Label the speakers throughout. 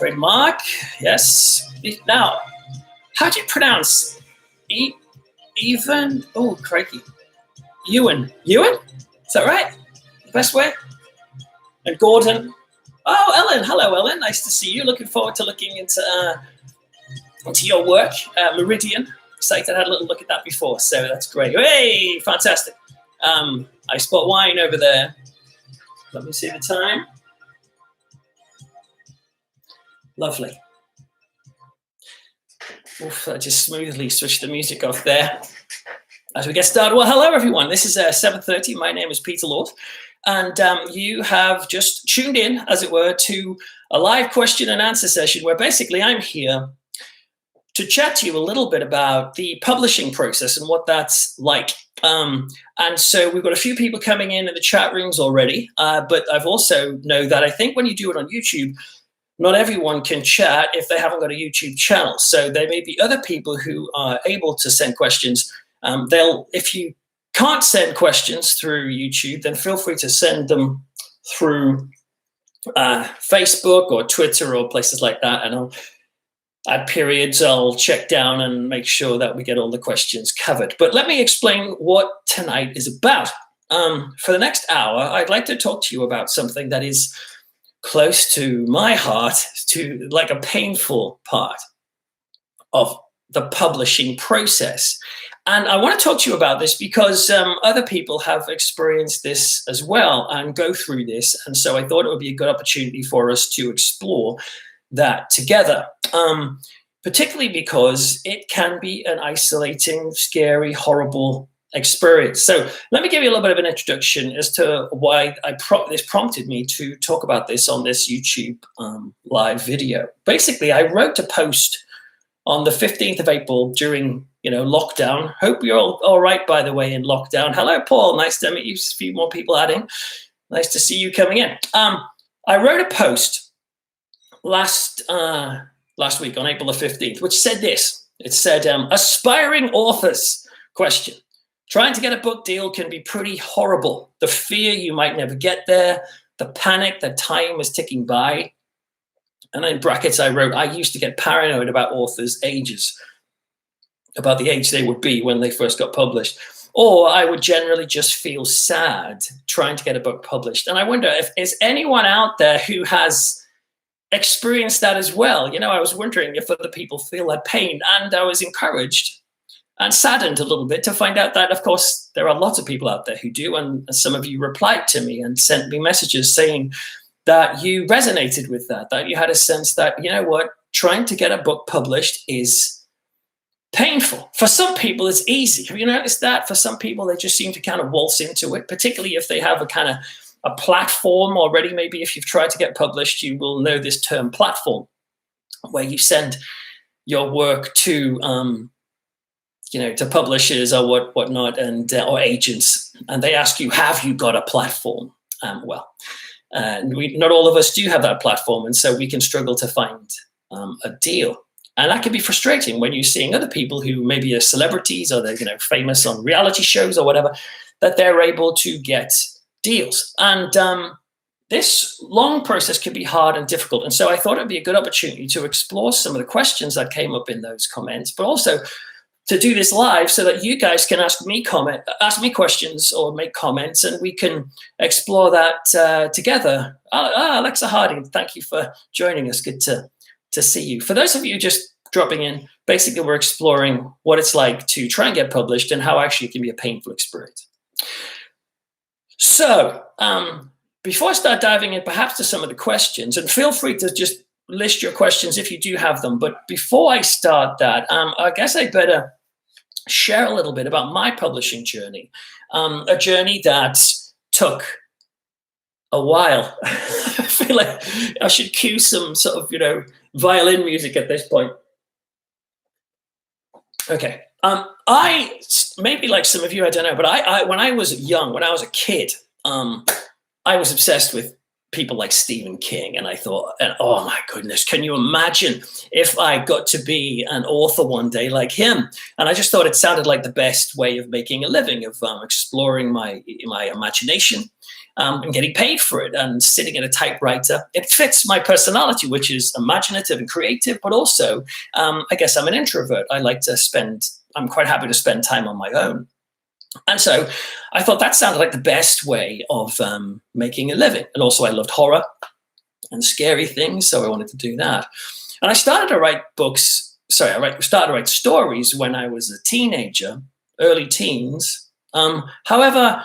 Speaker 1: Great, Mark. Yes. Now, how do you pronounce even? Oh, crikey. Ewan? Is that right? The best way? And Gordon. Oh, Ellen. Hello, Ellen. Nice to see you. Looking forward to looking into your work. Meridian. Excited. I had a little look at that before, so that's great. Hey, fantastic. I spot wine over there. Let me see the time. Lovely. Oof, I just smoothly switched the music off there. As we get started, well, hello, everyone. This is 7:30. My name is Peter Lord. And you have just tuned in, as it were, to a live question and answer session where basically I'm here to chat to you a little bit about the publishing process and what that's like. And so we've got a few people coming in the chat rooms already, but I've also know that I think when you do it on YouTube, not everyone can chat if they haven't got a YouTube channel. So there may be other people who are able to send questions. If you can't send questions through YouTube, then feel free to send them through Facebook or Twitter or places like that. And at periods, I'll check down and make sure that we get all the questions covered. But let me explain what tonight is about. For the next hour, I'd like to talk to you about something that is close to my heart, to like a painful part of the publishing process. And I want to talk to you about this because other people have experienced this as well and go through this. And so I thought it would be a good opportunity for us to explore that together, particularly because it can be an isolating, scary, horrible experience. So let me give you a little bit of an introduction as to why this prompted me to talk about this on this YouTube live video. Basically, I wrote a post on the 15th of April during lockdown. Hope you're all right, by the way, in lockdown. Hello, Paul. Nice to meet you. A few more people adding. Nice to see you coming in. I wrote a post last week on April the 15th, which said this. It said, aspiring authors, question. Trying to get a book deal can be pretty horrible. The fear you might never get there, the panic that time is ticking by. And in brackets, I wrote, I used to get paranoid about authors' ages, about the age they would be when they first got published. Or I would generally just feel sad trying to get a book published. And I wonder if is anyone out there who has experienced that as well. I was wondering if other people feel that pain. And I was encouraged and saddened a little bit to find out that, of course, there are lots of people out there who do. And some of you replied to me and sent me messages saying that you resonated with that you had a sense that, trying to get a book published is painful. For some people, it's easy. Have you noticed that? For some people, they just seem to kind of waltz into it, particularly if they have a platform already. Maybe if you've tried to get published, you will know this term platform, where you send your work to publishers or whatnot, and or agents, and they ask you, have you got a platform? Not all of us do have that platform, and so we can struggle to find a deal. And that can be frustrating when you're seeing other people who maybe are celebrities or they're famous on reality shows or whatever, that they're able to get deals. And this long process can be hard and difficult. And so I thought it'd be a good opportunity to explore some of the questions that came up in those comments, but also to do this live so that you guys can ask me questions or make comments, and we can explore that together. Alexa Harding, thank you for joining us. Good to see you. For those of you just dropping in, basically we're exploring what it's like to try and get published and how actually it can be a painful experience. So before I start diving in perhaps to some of the questions, and feel free to just list your questions if you do have them. But before I start that, I guess I better share a little bit about my publishing journey, a journey that took a while. I feel like I should cue some sort of, violin music at this point. Okay. I, maybe like some of you, I don't know, but I when I was young, when I was a kid, I was obsessed with people like Stephen King. And I thought, oh my goodness, can you imagine if I got to be an author one day like him? And I just thought it sounded like the best way of making a living, of exploring my imagination, and getting paid for it, and sitting at a typewriter. It fits my personality, which is imaginative and creative, but also, I guess I'm an introvert. I'm quite happy to spend time on my own. And so I thought that sounded like the best way of making a living. And also I loved horror and scary things, so I wanted to do that. And I started to write started to write stories when I was a teenager, early teens. However,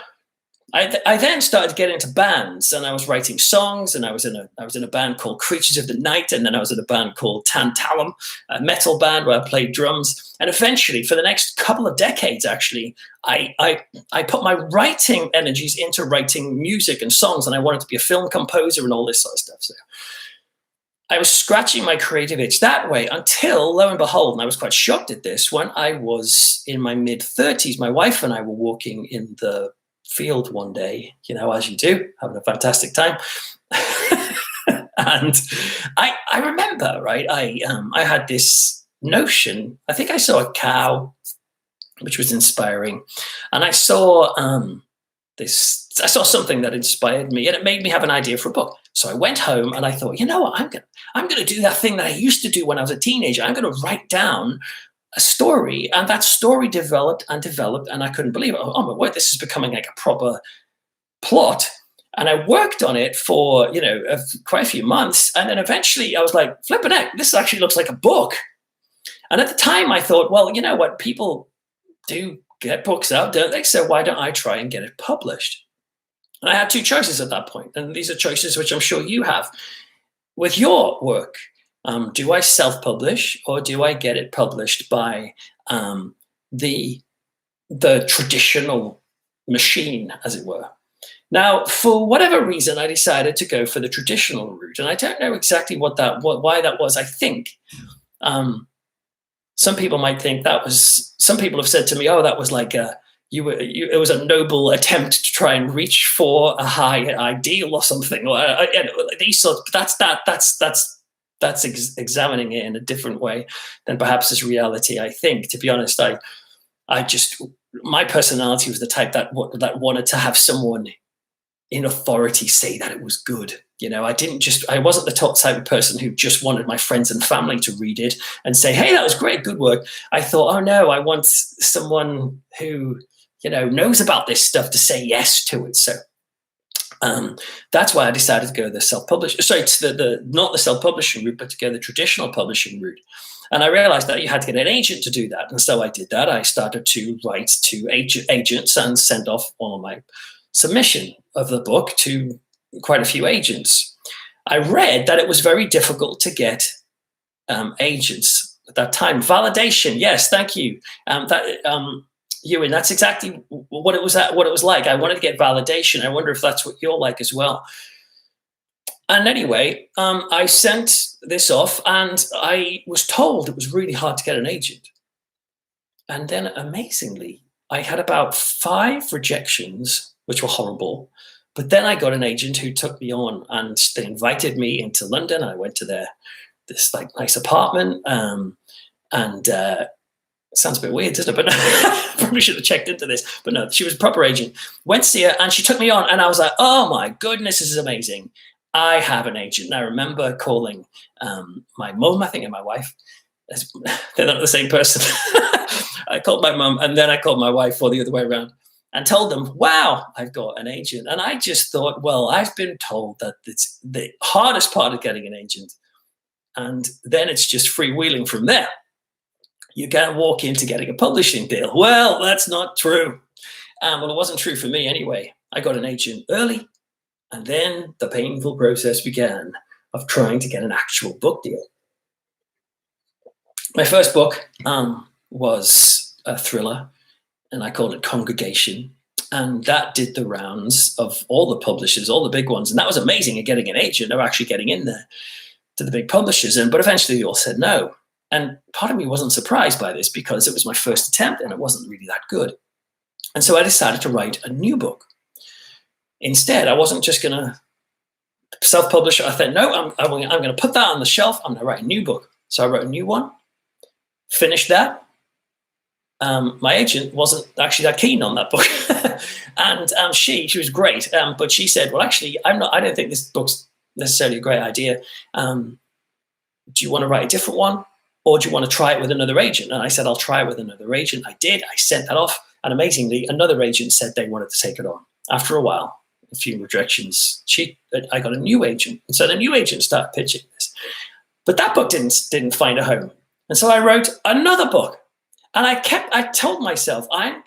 Speaker 1: I then started to get into bands, and I was writing songs, and I was in a band called Creatures of the Night, and then I was in a band called Tantalum, a metal band where I played drums. And eventually, for the next couple of decades, actually, I put my writing energies into writing music and songs, and I wanted to be a film composer and all this sort of stuff. So I was scratching my creative itch that way until, lo and behold, and I was quite shocked at this, when I was in my mid-30s, my wife and I were walking in the field one day, as you do, having a fantastic time. And I remember, right, I had this notion. I think I saw a cow, which was inspiring, and I saw something that inspired me, and it made me have an idea for a book. So I went home and I thought, you know what, I'm going to do that thing that I used to do when I was a teenager. I'm going to write down a story, and that story developed, and I couldn't believe it. Oh my word, this is becoming like a proper plot. And I worked on it for quite a few months, and then eventually I was like, flipping heck, this actually looks like a book. And at the time I thought, well, you know what, people do get books out, don't they? So why don't I try and get it published? And I had two choices at that point, and these are choices which I'm sure you have with your work. Do I self-publish, or do I get it published by the traditional machine, as it were? Now, for whatever reason, I decided to go for the traditional route, and I don't know exactly why that was. I think some people might think that was. Some people have said to me, "Oh, that was like it was a noble attempt to try and reach for a high ideal or something." Or these sorts. That's examining it in a different way than perhaps is reality. I think, to be honest, my personality was the type that wanted to have someone in authority say that it was good. I wasn't the type of person who just wanted my friends and family to read it and say, hey, that was great, good work. I thought, oh no, I want someone who, knows about this stuff to say yes to it. So that's why I decided to go the self-publishing, not the self-publishing route, but to go the traditional publishing route. And I realized that you had to get an agent to do that. And so I did that. I started to write to agents and send off all of my submission of the book to quite a few agents. I read that it was very difficult to get agents at that time. Validation, yes, thank you. Ewan, that's exactly what it was like. I wanted to get validation. I wonder if that's what you're like as well. And anyway, I sent this off, and I was told it was really hard to get an agent. And then, amazingly, I had about 5 rejections, which were horrible. But then I got an agent who took me on, and they invited me into London. I went to this nice apartment, and it sounds a bit weird, doesn't it? But probably should have checked into this. But no, she was a proper agent. Went to see her, and she took me on, and I was like, oh my goodness, this is amazing. I have an agent. And I remember calling my mum, I think, and my wife. They're not the same person. I called my mum, and then I called my wife, or the other way around, and told them, wow, I've got an agent. And I just thought, well, I've been told that it's the hardest part of getting an agent. And then it's just freewheeling from there. You can't walk into getting a publishing deal. Well, that's not true. Well, it wasn't true for me anyway. I got an agent early, and then the painful process began of trying to get an actual book deal. My first book was a thriller, and I called it Congregation. And that did the rounds of all the publishers, all the big ones. And that was amazing at getting an agent or actually getting in there to the big publishers. But eventually they all said no. And part of me wasn't surprised by this because it was my first attempt and it wasn't really that good. And so I decided to write a new book. Instead, I wasn't just going to self-publish. I thought, no, I'm going to put that on the shelf. I'm going to write a new book. So I wrote a new one, finished that. My agent wasn't actually that keen on that book. And she was great. But she said, well, actually, I don't think this book's necessarily a great idea. Do you want to write a different one? Or do you want to try it with another agent? And I said, I'll try it with another agent. I did. I sent that off. And amazingly, another agent said they wanted to take it on. After a while, a few rejections, I got a new agent. And so the new agent started pitching this. But that book didn't find a home. And so I wrote another book. And I told myself, I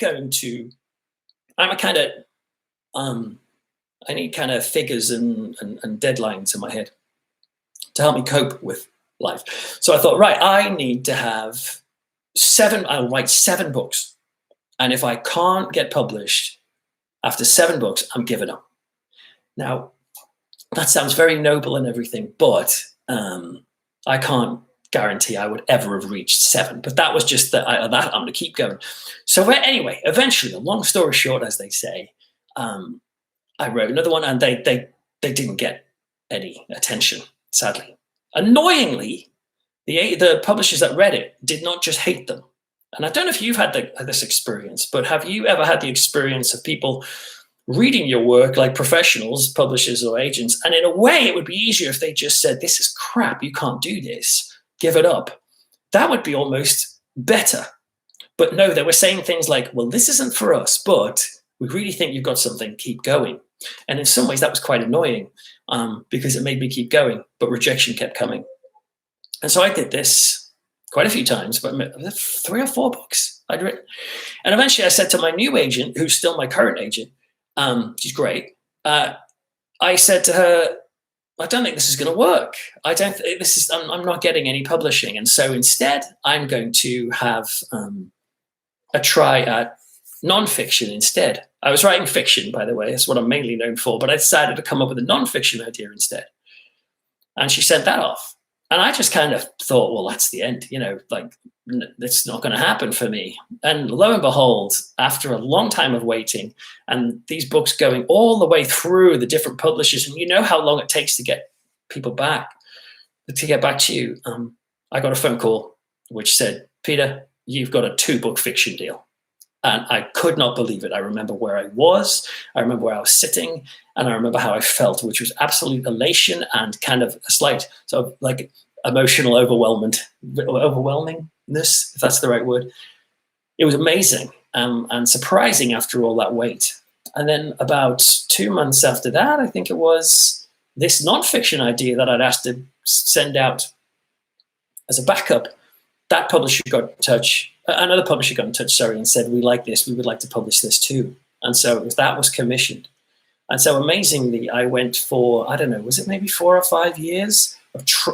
Speaker 1: need kind of figures and deadlines in my head to help me cope with life. So I thought, right, I need to have I'll write 7 books. And if I can't get published after 7 books, I'm giving up. Now, that sounds very noble and everything, but I can't guarantee I would ever have reached 7. But that was just that I'm going to keep going. So anyway, eventually, a long story short, as they say, I wrote another one, and they didn't get any attention, sadly. Annoyingly, the publishers that read it did not just hate them. And I don't know if you've had this experience, but have you ever had the experience of people reading your work like professionals, publishers or agents? And in a way, it would be easier if they just said, this is crap, you can't do this, give it up. That would be almost better. But no, they were saying things like, well, this isn't for us, but we really think you've got something, keep going. And in some ways, that was quite annoying because it made me keep going, but rejection kept coming. And so I did this quite a few times, but 3 or 4 books I'd written. And eventually I said to my new agent, who's still my current agent, she's great. I said to her, I don't think this is going to work. I'm not getting any publishing. And so instead, I'm going to have a try at nonfiction instead. I was writing fiction, by the way. That's what I'm mainly known for. But I decided to come up with a nonfiction idea instead. And she sent that off. And I just kind of thought, well, that's the end. It's not going to happen for me. And lo and behold, after a long time of waiting and these books going all the way through the different publishers, and you know how long it takes to get people back, to get back to you, I got a phone call which said, Peter, you've got a 2-book fiction deal. And I could not believe it. I remember where I was, I remember where I was sitting, and I remember how I felt, which was absolute elation and kind of a slight sort of like emotional overwhelmingness, if that's the right word. It was amazing and surprising after all that wait. And then about 2 months after that, I think it was, this nonfiction idea that I'd asked to send out as a backup, that publisher got in touch. Another publisher got in touch, and said, we like this, we would like to publish this too. And so that was commissioned. And so amazingly, I went for, I don't know, was it maybe 4 or 5 years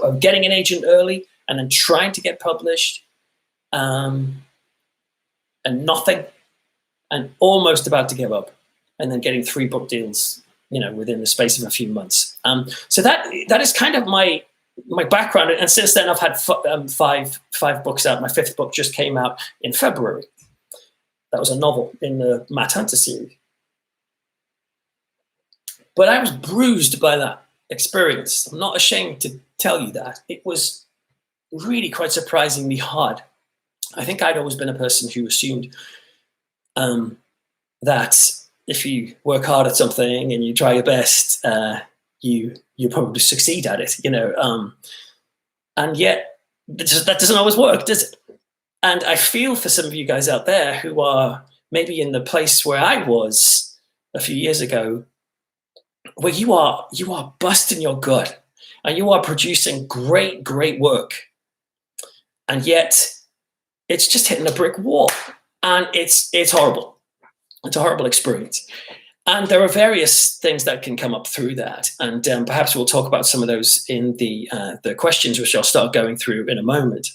Speaker 1: of getting an agent early and then trying to get published and nothing, and almost about to give up, and then getting 3 book deals, within the space of a few months. So that is kind of my background. And since then, I've had 5 books out. My 5th book just came out in February. That was a novel in the Matt Hunter series. But I was bruised by that experience. I'm not ashamed to tell you that. It was really quite surprisingly hard. I think I'd always been a person who assumed that if you work hard at something and you try your best, you probably succeed at it, and yet that doesn't always work, does it? And I feel for some of you guys out there who are maybe in the place where I was a few years ago, where you are busting your gut and you are producing great work, and yet it's just hitting a brick wall, and it's horrible. It's a horrible experience. And there are various things that can come up through that. And perhaps we'll talk about some of those in the questions, which I'll start going through in a moment.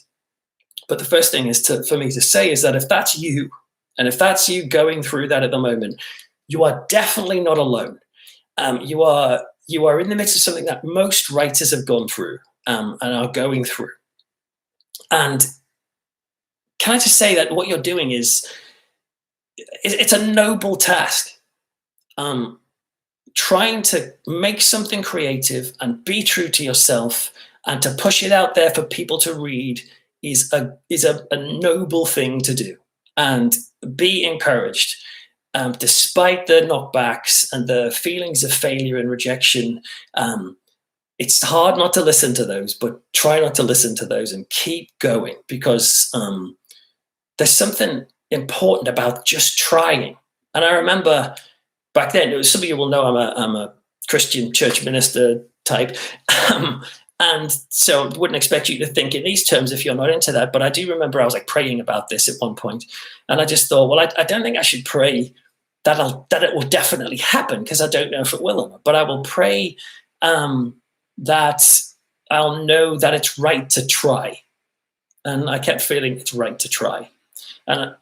Speaker 1: But the first thing is for me to say is that if that's you, and if that's you going through that at the moment, you are definitely not alone. You are in the midst of something that most writers have gone through and are going through. And can I just say that what you're doing it's a noble task. trying to make something creative and be true to yourself and to push it out there for people to read is a noble thing to do. And be encouraged. Despite the knockbacks and the feelings of failure and rejection, it's hard not to listen to those, but try not to listen to those and keep going, because there's something important about just trying. And I remember back then, some of you will know I'm a Christian church minister type. And so I wouldn't expect you to think in these terms if you're not into that. But I do remember I was like praying about this at one point. And I just thought, well, I don't think I should pray that it will definitely happen, because I don't know if it will or not. But I will pray that I'll know that it's right to try. And I kept feeling it's right to try. And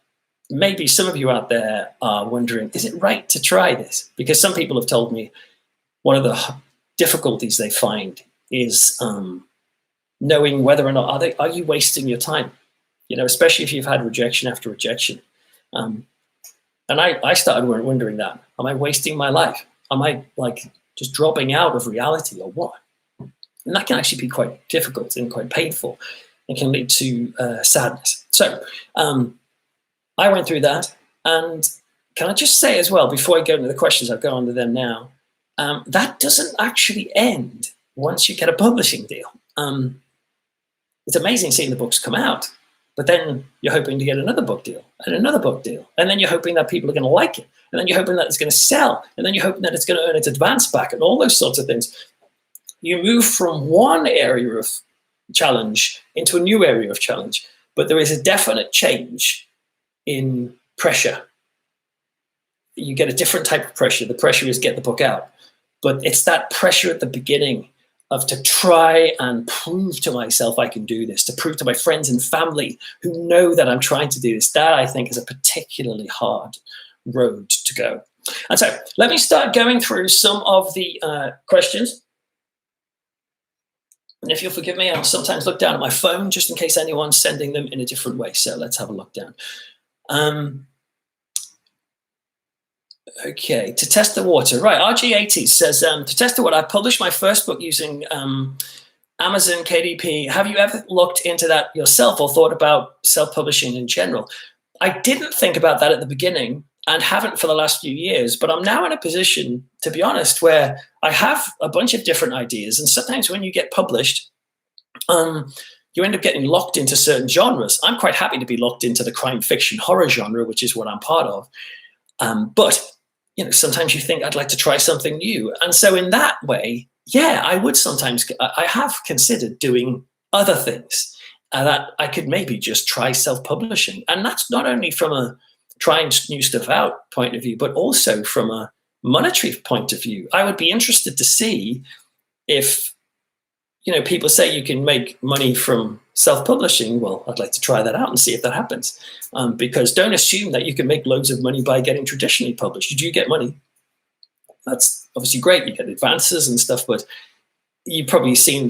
Speaker 1: maybe some of you out there are wondering, is it right to try this? Because some people have told me one of the difficulties they find is knowing whether or not are you wasting your time, especially if you've had rejection after rejection. And I started wondering that. Am I wasting my life? Am I like just dropping out of reality or what? And that can actually be quite difficult and quite painful. It can lead to sadness. So I went through that. And can I just say as well, before I go into the questions, I'll go on to them now, that doesn't actually end once you get a publishing deal. It's amazing seeing the books come out, but then you're hoping to get another book deal and another book deal. And then you're hoping that people are going to like it. And then you're hoping that it's going to sell. And then you're hoping that it's going to earn its advance back and all those sorts of things. You move from one area of challenge into a new area of challenge, but there is a definite change in pressure. You get a different type of pressure. The pressure is get the book out. But it's that pressure at the beginning of to try and prove to myself I can do this, to prove to my friends and family who know that I'm trying to do this. That, I think, is a particularly hard road to go. And so let me start going through some of the questions. And if you'll forgive me, I'll sometimes look down at my phone just in case anyone's sending them in a different way. So let's have a look down. Okay, to test the water. Right, RG80 says, to test the water, I published my first book using Amazon KDP. Have you ever looked into that yourself or thought about self-publishing in general? I didn't think about that at the beginning and haven't for the last few years, but I'm now in a position, to be honest, where I have a bunch of different ideas. And sometimes when you get published, you end up getting locked into certain genres. I'm quite happy to be locked into the crime fiction horror genre, which is what I'm part of. But sometimes you think I'd like to try something new. And so in that way, yeah, I would sometimes, I have considered doing other things that I could maybe just try self-publishing. And that's not only from a trying new stuff out point of view, but also from a monetary point of view. I would be interested to see if, people say you can make money from self-publishing. Well, I'd like to try that out and see if that happens. Because don't assume that you can make loads of money by getting traditionally published. You do get money. That's obviously great. You get advances and stuff, but you've probably seen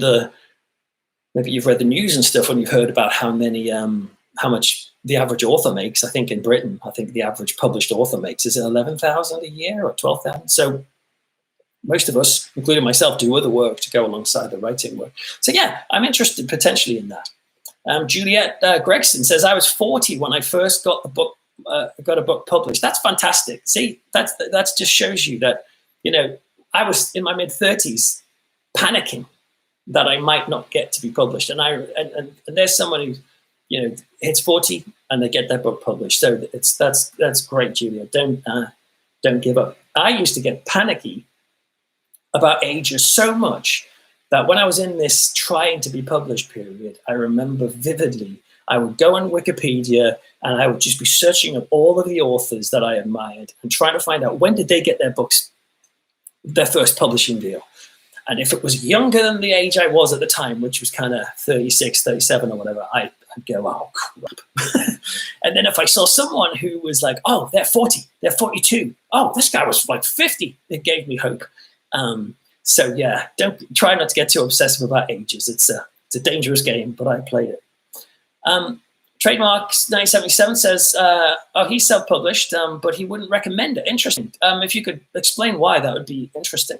Speaker 1: maybe you've read the news and stuff when you've heard about how much the average author makes. I think in Britain, the average published author makes is 11,000 a year or 12,000. So most of us, including myself, do other work to go alongside the writing work. So yeah, I'm interested potentially in that. Juliet Gregson says, I was 40 when I first got a book published. That's fantastic. See, that's just shows you that, I was in my mid-30s panicking that I might not get to be published. And there's someone who, hits 40 and they get their book published. So that's great, Juliet. Don't give up. I used to get panicky about ages so much that when I was in this trying to be published period, I remember vividly, I would go on Wikipedia and I would just be searching up all of the authors that I admired and trying to find out when did they get their first publishing deal. And if it was younger than the age I was at the time, which was kind of 36, 37 or whatever, I'd go, oh, crap. And then if I saw someone who was like, oh, they're 40, they're 42. Oh, this guy was like 50. It gave me hope. So yeah, try not to get too obsessive about ages. It's a dangerous game, but I played it. Trademarks 977 says, he's self-published, but he wouldn't recommend it. Interesting. If you could explain why, that would be interesting.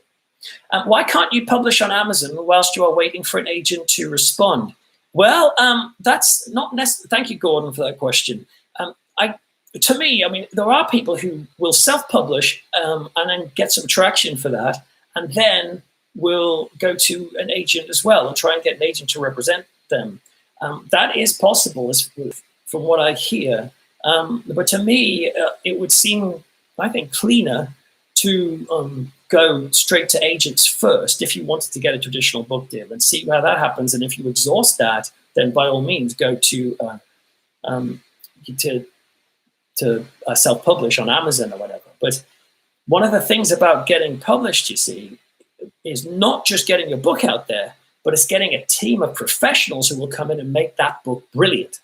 Speaker 1: Why can't you publish on Amazon whilst you are waiting for an agent to respond? Well, that's not necessarily. Thank you, Gordon, for that question. To me, I mean, there are people who will self-publish and then get some traction for that, and then will go to an agent as well and try and get an agent to represent them. That is possible, from what I hear. But to me, it would seem, I think, cleaner to go straight to agents first if you wanted to get a traditional book deal and see how that happens. And if you exhaust that, then by all means go to self-publish on Amazon or whatever. But one of the things about getting published, you see, is not just getting your book out there, but it's getting a team of professionals who will come in and make that book brilliant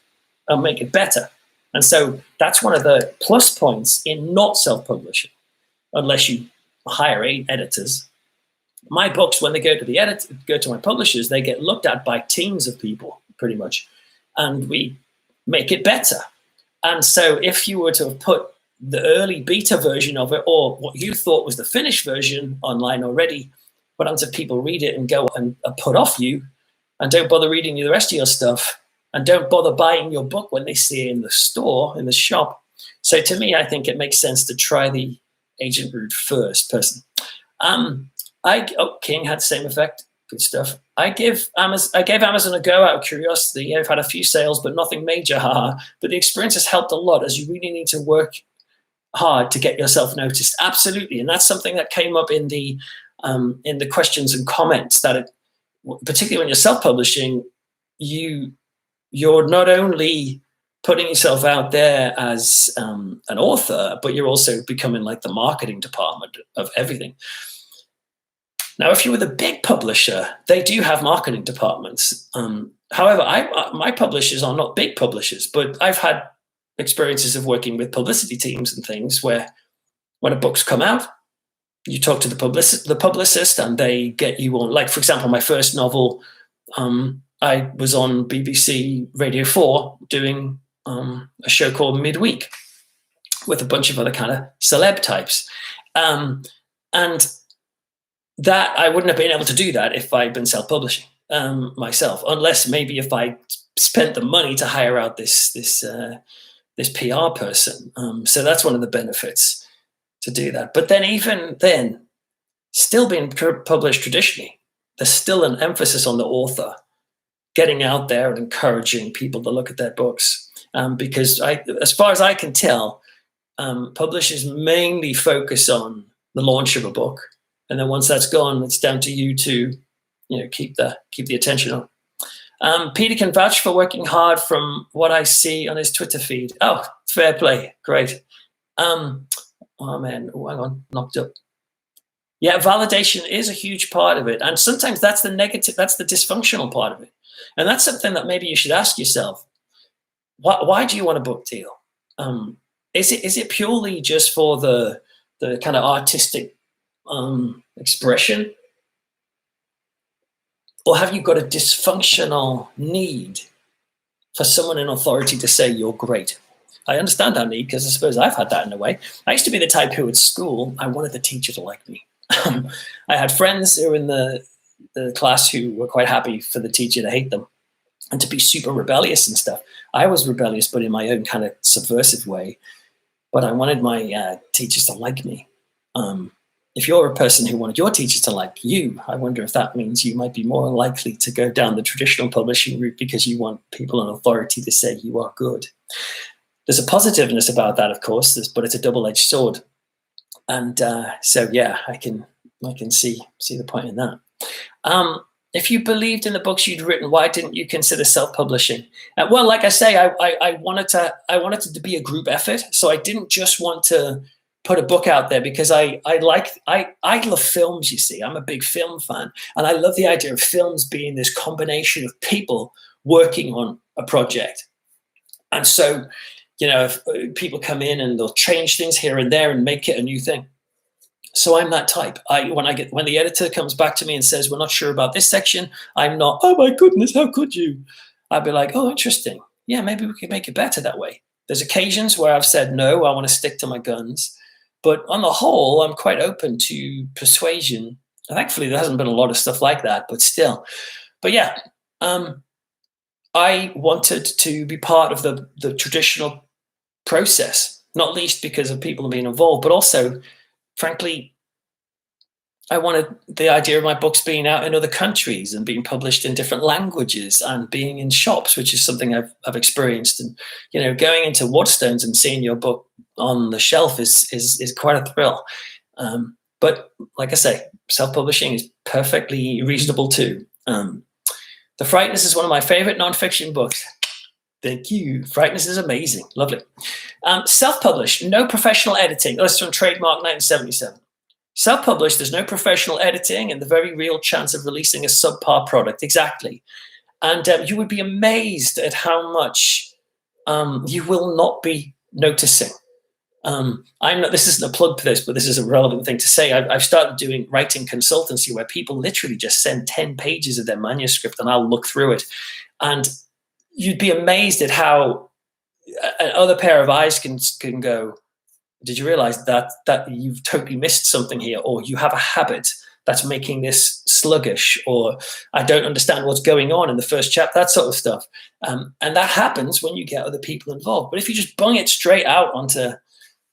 Speaker 1: and make it better. And so that's one of the plus points in not self-publishing, unless you hire editors. My books, when they go to my publishers, they get looked at by teams of people, pretty much, and we make it better. And so if you were to have put the early beta version of it, or what you thought was the finished version, online already, but until people read it and go and put off you and don't bother reading the rest of your stuff and don't bother buying your book when they see it in the store, in the shop. So to me, I think it makes sense to try the agent route first, person. King had the same effect. Good stuff. I gave Amazon a go out of curiosity. I've had a few sales, but nothing major. But the experience has helped a lot, as you really need to work hard to get yourself noticed. Absolutely. And that's something that came up in the questions and comments, that particularly when you're self-publishing, you're not only putting yourself out there as an author, but you're also becoming like the marketing department of everything. Now, if you were the big publisher, they do have marketing departments. However, my publishers are not big publishers, but I've had experiences of working with publicity teams and things where when a book's come out, you talk to the publicist and they get you on. Like, for example, my first novel, I was on BBC Radio 4 doing a show called Midweek with a bunch of other kind of celeb types. And that I wouldn't have been able to do that if I'd been self-publishing myself, unless maybe if I spent the money to hire out this PR person. So that's one of the benefits to do that. But then even then, still being published traditionally, there's still an emphasis on the author getting out there and encouraging people to look at their books. Because as far as I can tell, publishers mainly focus on the launch of a book. And then once that's gone, it's down to you to, keep the attention on. Peter can vouch for working hard from what I see on his Twitter feed. Oh, fair play. Great. Oh man, hang on, knocked up. Yeah, validation is a huge part of it. And sometimes that's the negative, that's the dysfunctional part of it. And that's something that maybe you should ask yourself. Why do you want a book deal? Is it purely just for the kind of artistic expression? Or have you got a dysfunctional need for someone in authority to say you're great? I understand that need, because I suppose I've had that in a way. I used to be the type who at school, I wanted the teacher to like me. I had friends who were in the class who were quite happy for the teacher to hate them and to be super rebellious and stuff. I was rebellious, but in my own kind of subversive way. But I wanted my teachers to like me. If you're a person who wanted your teachers to like you, I wonder if that means you might be more likely to go down the traditional publishing route because you want people in authority to say you are good. There's a positiveness about that, of course, but it's a double-edged sword. And so, yeah, I can see the point in that. If you believed in the books you'd written, why didn't you consider self-publishing? Well, like I say, I wanted to be a group effort, so I didn't just want to put a book out there because I love films, you see. I'm a big film fan, and I love the idea of films being this combination of people working on a project. And so, if people come in and they'll change things here and there and make it a new thing. So I'm that type. When the editor comes back to me and says, we're not sure about this section, I'm not, oh my goodness, how could you? I'd be like, oh, interesting. yeah, maybe we could make it better that way. There's occasions where I've said, no, I want to stick to my guns. But on the whole, I'm quite open to persuasion. And thankfully, there hasn't been a lot of stuff like that, but still. But yeah, I wanted to be part of the traditional process, not least because of people being involved, but also, frankly, I wanted the idea of my books being out in other countries and being published in different languages and being in shops, which is something I've experienced. And going into Waterstones and seeing your book on the shelf is quite a thrill. But like I say, self-publishing is perfectly reasonable too. The Frighteners is one of my favorite nonfiction books. Thank you. Frighteners is amazing. Lovely. Self-published, no professional editing. This is from Trademark 1977. Self-published, there's no professional editing and the very real chance of releasing a subpar product. Exactly. And you would be amazed at how much you will not be noticing. This isn't a plug for this, but this is a relevant thing to say. I've started doing writing consultancy where people literally just send 10 pages of their manuscript and I'll look through it. And you'd be amazed at how another pair of eyes can go, did you realize that you've totally missed something here? Or you have a habit that's making this sluggish, or I don't understand what's going on in the first chapter, that sort of stuff. And that happens when you get other people involved. But if you just bung it straight out onto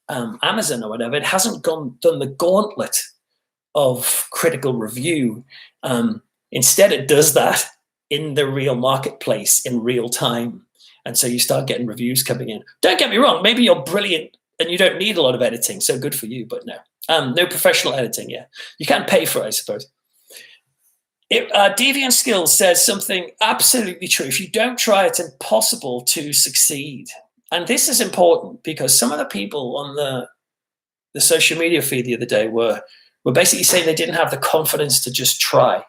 Speaker 1: Amazon or whatever, it hasn't done the gauntlet of critical review. Instead, it does that in the real marketplace in real time. And so you start getting reviews coming in. Don't get me wrong, maybe you're brilliant and you don't need a lot of editing, so good for you, but no. No professional editing, yeah. You can't pay for it, I suppose. Deviant Skills says something absolutely true. If you don't try, it's impossible to succeed. And this is important because some of the people on the social media feed the other day were basically saying they didn't have the confidence to just try.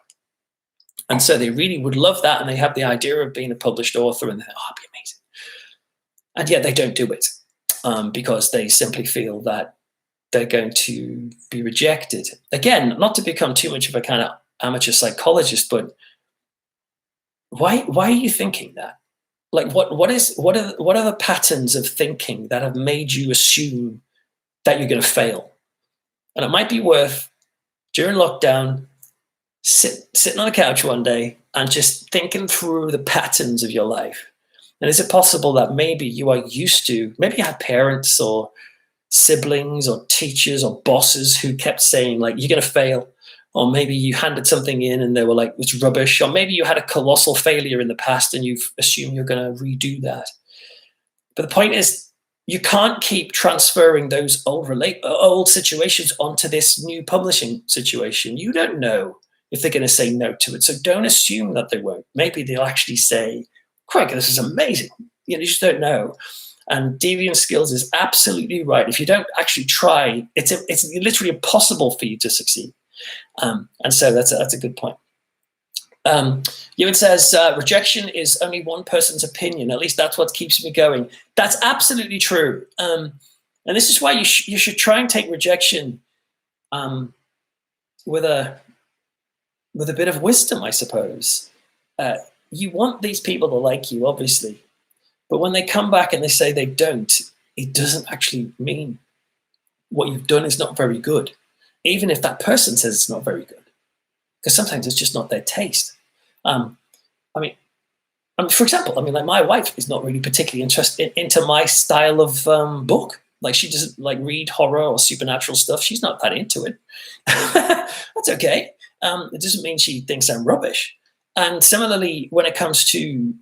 Speaker 1: And so they really would love that, and they have the idea of being a published author, and they're, oh, it'd be amazing. And yet they don't do it because they simply feel that they're going to be rejected. Again, not to become too much of a kind of amateur psychologist, but why are you thinking that? Like, what are the patterns of thinking that have made you assume that you're going to fail? And it might be worth, during lockdown, sitting on the couch one day and just thinking through the patterns of your life. And is it possible that maybe you are used to, maybe you had parents or siblings or teachers or bosses who kept saying, like, you're going to fail. Or maybe you handed something in and they were like, it's rubbish. Or maybe you had a colossal failure in the past and you've assumed you're going to redo that. But the point is, you can't keep transferring those old situations onto this new publishing situation. You don't know if they're going to say no to it. So don't assume that they won't. Maybe they'll actually say, Craig, this is amazing. You just don't know. And Deviant Skills is absolutely right. If you don't actually try, it's literally impossible for you to succeed. And so that's a good point. Ewan says, rejection is only one person's opinion. At least that's what keeps me going. That's absolutely true. And this is why you should try and take rejection with a bit of wisdom, I suppose. You want these people to like you, obviously. But when they come back and they say they don't, it doesn't actually mean what you've done is not very good. Even if that person says it's not very good. Because sometimes it's just not their taste. For example, like my wife is not really particularly interested into my style of book. Like, she doesn't like read horror or supernatural stuff. She's not that into it. That's okay. It doesn't mean she thinks I'm rubbish. And similarly, when it comes to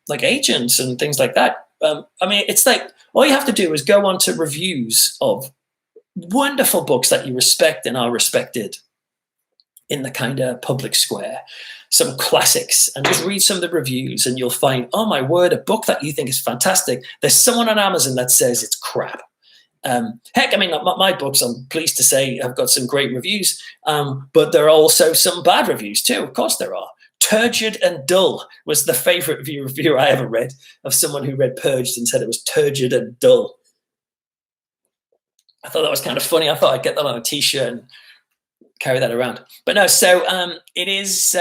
Speaker 1: like agents and things like that, it's like all you have to do is go on to reviews of wonderful books that you respect and are respected in the kind of public square, some classics, and just read some of the reviews and you'll find, oh my word, a book that you think is fantastic, there's someone on Amazon that says it's crap. Heck, my books, I'm pleased to say, have got some great reviews, but there are also some bad reviews too. Of course there are. Turgid and dull was the favorite review I ever read, of someone who read Purged and said it was turgid and dull. I thought that was kind of funny. I thought I'd get that on a t-shirt and carry that around. But no, so it is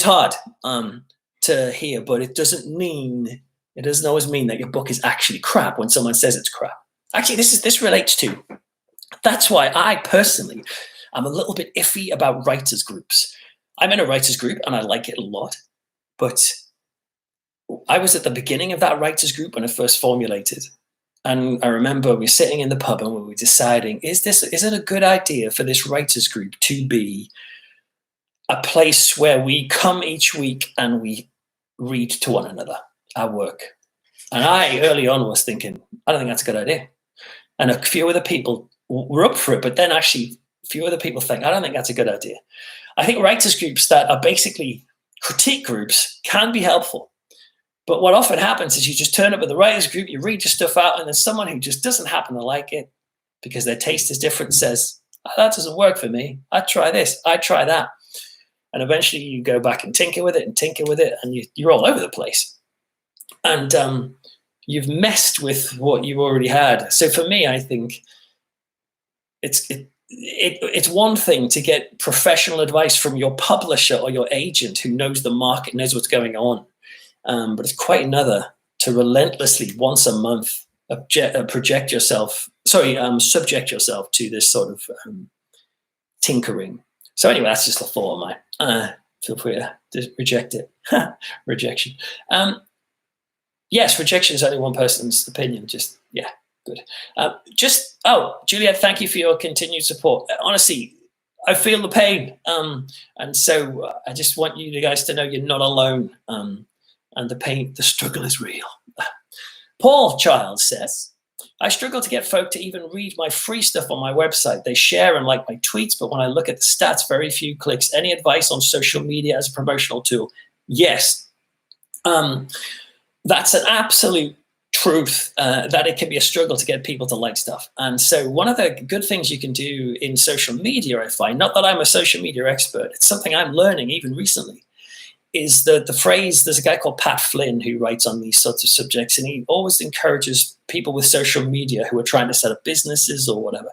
Speaker 1: hard to hear, but it doesn't mean It doesn't always mean that your book is actually crap when someone says it's crap. Actually, this relates to, that's why I personally am a little bit iffy about writers groups. I'm in a writers group and I like it a lot, but I was at the beginning of that writers group when it first formulated. And I remember we were sitting in the pub and we were deciding, is it a good idea for this writers group to be a place where we come each week and we read to one another our work? And I early on was thinking, I don't think that's a good idea. And a few other people were up for it, but then actually a few other people think, I don't think that's a good idea. I think writers groups that are basically critique groups can be helpful. But what often happens is you just turn up with the writers group, you read your stuff out, and then someone who just doesn't happen to like it because their taste is different says, oh, that doesn't work for me. I try this, I try that. And eventually you go back and tinker with it, and you're all over the place. And you've messed with what you already had. So for me, I think it's one thing to get professional advice from your publisher or your agent who knows the market, knows what's going on. But it's quite another to relentlessly once a month subject yourself to this sort of tinkering. So anyway, that's just a thought of mine. Feel free to just reject it. Rejection. Yes, rejection is only one person's opinion. Just, yeah, good. Juliet, thank you for your continued support. Honestly, I feel the pain. And so I just want you guys to know you're not alone. And the pain, the struggle is real. Paul Child says, I struggle to get folk to even read my free stuff on my website. They share and like my tweets, but when I look at the stats, very few clicks. Any advice on social media as a promotional tool? Yes. That's an absolute truth, that it can be a struggle to get people to like stuff. And so one of the good things you can do in social media, I find, not that I'm a social media expert, it's something I'm learning even recently, is the phrase, there's a guy called Pat Flynn who writes on these sorts of subjects, and he always encourages people with social media who are trying to set up businesses or whatever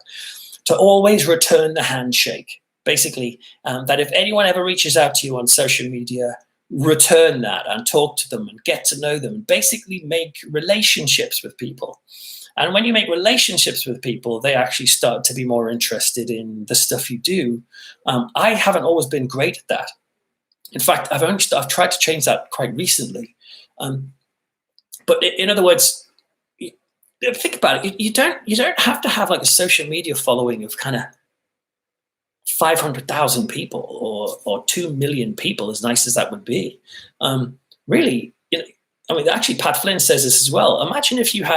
Speaker 1: to always return the handshake. Basically, that if anyone ever reaches out to you on social media, return that and talk to them and get to know them and basically make relationships with people. And when you make relationships with people, they actually start to be more interested in the stuff you do. I haven't always been great at that. In fact, I've tried to change that quite recently. But in other words, think about it. You don't have to have like a social media following of kind of 500,000 people or 2 million people, as nice as that would be. Really, actually, Pat Flynn says this as well. Imagine if your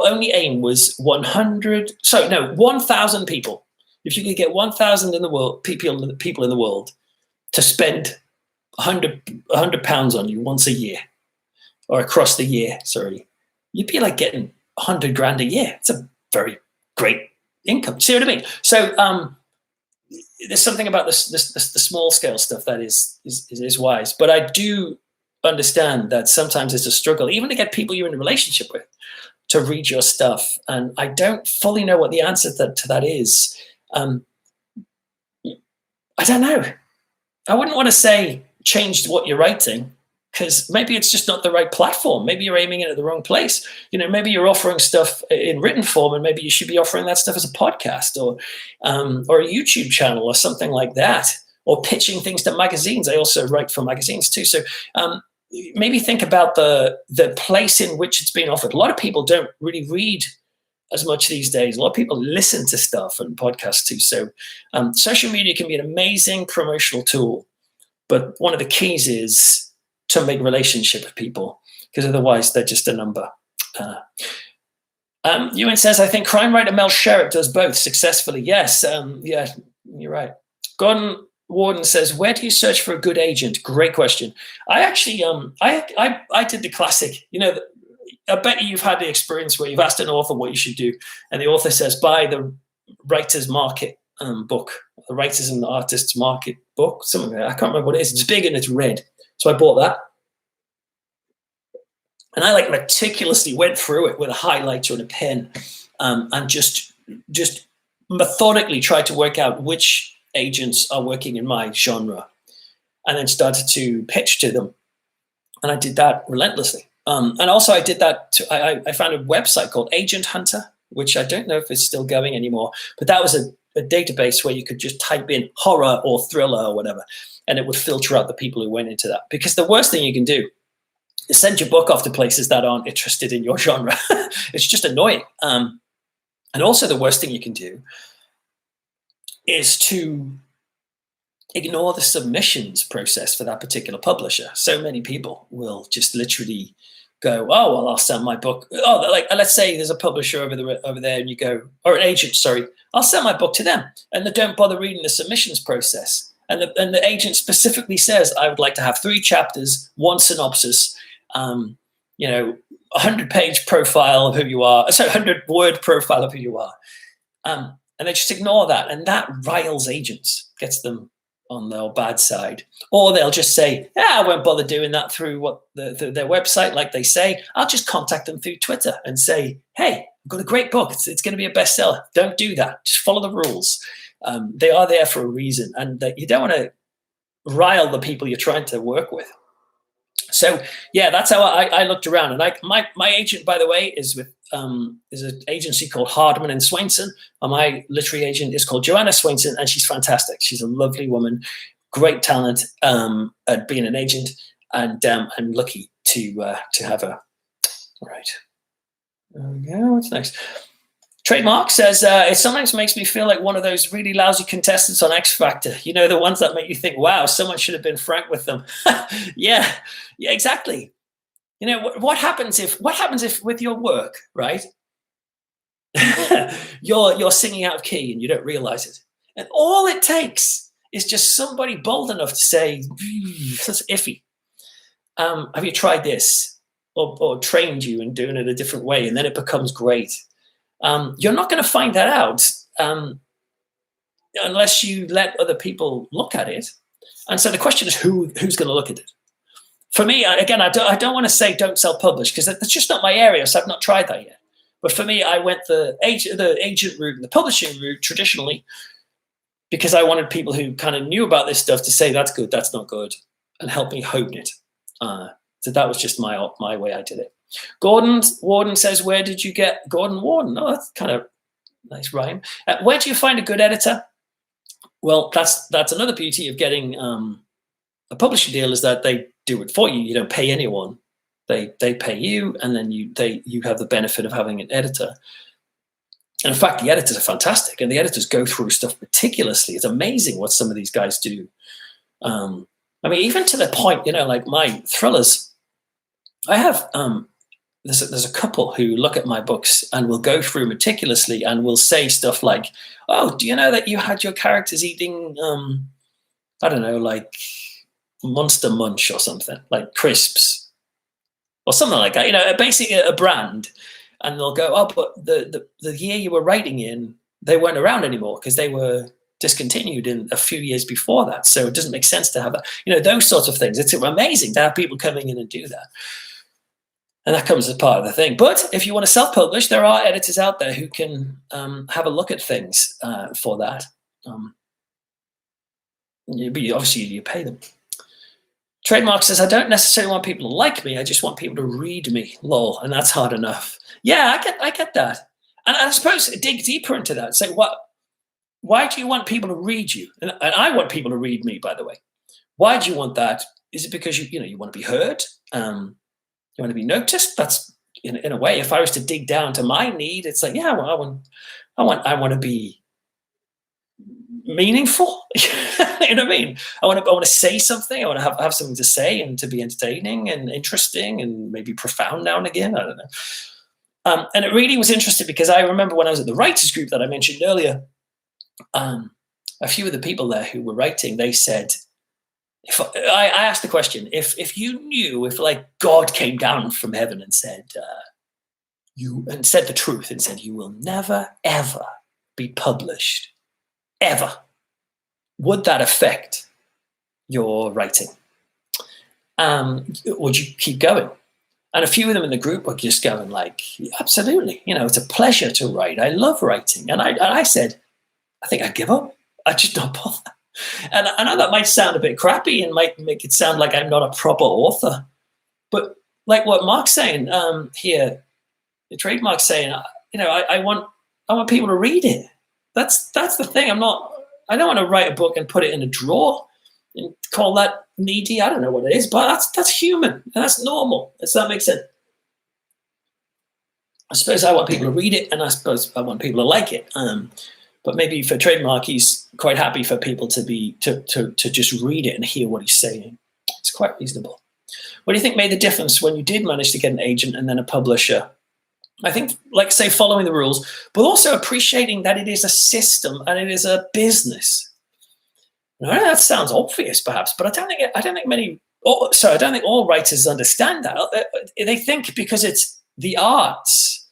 Speaker 1: only aim was 1,000 people. If you could get 1,000 in the world, people in the world to spend £100 on you once a year, or across the year, sorry, you'd be like getting 100 grand a year. It's a very great income. See what I mean? So there's something about the small scale stuff that is wise. But I do understand that sometimes it's a struggle, even to get people you're in a relationship with to read your stuff. And I don't fully know what the answer to that is. I don't know. I wouldn't want to say change what you're writing, because maybe it's just not the right platform. Maybe you're aiming it at the wrong place. Maybe you're offering stuff in written form, and maybe you should be offering that stuff as a podcast or a YouTube channel or something like that, or pitching things to magazines. I also write for magazines too. So maybe think about the place in which it's being offered. A lot of people don't really read as much these days. A lot of people listen to stuff and podcasts too. So social media can be an amazing promotional tool, but one of the keys is to make relationship with people, because otherwise they're just a number. Ewan says, I think crime writer Mel Sherritt does both successfully. Yes, yeah, you're right. Gordon Warden says, where do you search for a good agent? Great question. I actually, I did the classic, I bet you've had the experience where you've asked an author what you should do, and the author says, buy the Writer's Market book, the Writers and the Artists Market book, something like that. I can't remember what it is. It's big and it's red. So I bought that. And I meticulously went through it with a highlighter and a pen, and just methodically tried to work out which agents are working in my genre, and then started to pitch to them. And I did that relentlessly. And also I did that, I found a website called Agent Hunter, which I don't know if it's still going anymore, but that was a database where you could just type in horror or thriller or whatever, and it would filter out the people who went into that. Because the worst thing you can do is send your book off to places that aren't interested in your genre. It's just annoying. And also the worst thing you can do is to ignore the submissions process for that particular publisher. So many people will just literally go, oh, well, I'll send my book. Oh, like, let's say there's a publisher over there and you go, or an agent, sorry, I'll send my book to them. And they don't bother reading the submissions process. And the agent specifically says, I would like to have 3 chapters, 1 synopsis, 100-page profile of who you are, 100-word profile of who you are. And they just ignore that. And that riles agents, gets them on their bad side. Or they'll just say, I won't bother doing that through their website, like they say. I'll just contact them through Twitter and say, hey, I've got a great book. It's going to be a bestseller. Don't do that. Just follow the rules. They are there for a reason. And you don't want to rile the people you're trying to work with. So yeah, that's how I looked around. And my agent, by the way, is an agency called Hardman and Swainson. And my literary agent is called Joanna Swainson, and she's fantastic. She's a lovely woman, great talent at being an agent, and I'm lucky to have her. All right. There we go. What's next? Trademark says, it sometimes makes me feel like one of those really lousy contestants on X Factor. You know, the ones that make you think, wow, someone should have been frank with them. Yeah, exactly. You know, what happens if with your work, right? you're singing out of key and you don't realize it. And all it takes is just somebody bold enough to say, that's iffy. Have you tried this? Or trained you in doing it a different way, and then it becomes great. You're not going to find that out unless you let other people look at it. And so the question is, who's going to look at it? For me, again, I don't want to say don't self-publish, because that's just not my area, so I've not tried that yet. But for me, I went the agent route and the publishing route traditionally, because I wanted people who kind of knew about this stuff to say that's good, that's not good, and help me hone it. So that was just my way I did it. Gordon Warden says, where did you get Gordon Warden? Oh, that's kind of nice rhyme. Where do you find a good editor? Well, that's another beauty of getting a publishing deal, is that they do it for you. You don't pay anyone. They pay you, and then you have the benefit of having an editor. And in fact, the editors are fantastic, and the editors go through stuff meticulously. It's amazing what some of these guys do. I mean, even to the point, like my thrillers, I have there's a couple who look at my books and will go through meticulously and will say stuff like, oh, do you know that you had your characters eating, I don't know, like Monster Munch or something, like crisps or something like that, basically a brand. And they'll go, oh, but the year you were writing in, they weren't around anymore because they were discontinued in a few years before that. So it doesn't make sense to have that, those sorts of things. It's amazing to have people coming in and do that. And that comes as part of the thing. But if you want to self-publish, there are editors out there who can have a look at things for that. Obviously, you pay them. Trademark says, I don't necessarily want people to like me. I just want people to read me. Lol. And that's hard enough. Yeah, I get that. And I suppose dig deeper into that. Say, why do you want people to read you? And I want people to read me, by the way. Why do you want that? Is it because you want to be heard? You want to be noticed? That's in a way. If I was to dig down to my need, it's like, yeah, well, I want to be meaningful. You know what I mean? I want to say something. I want to have something to say and to be entertaining and interesting and maybe profound now and again. I don't know. And it really was interesting because I remember when I was at the writers group that I mentioned earlier, a few of the people there who were writing, they said, I asked the question, if you knew, if like God came down from heaven and said, said the truth and said, you will never, ever be published, ever, would that affect your writing? Would you keep going? And a few of them in the group were just going like, absolutely. It's a pleasure to write. I love writing. And I said, I think I'd give up. I just don't bother. And I know that might sound a bit crappy and might make it sound like I'm not a proper author, but like what Mark's saying here, the trademark's saying, I want people to read it. That's the thing. I don't want to write a book and put it in a drawer and call that needy. I don't know what it is, but that's human and that's normal. Does that make sense? I suppose I want people to read it, and I suppose I want people to like it. But maybe for trademark, he's quite happy for people to just read it and hear what he's saying. It's quite reasonable. What do you think made the difference when you did manage to get an agent and then a publisher? I think, like say, following the rules, but also appreciating that it is a system and it is a business. Now, that sounds obvious, perhaps, but I don't think all writers understand that. They think because it's the arts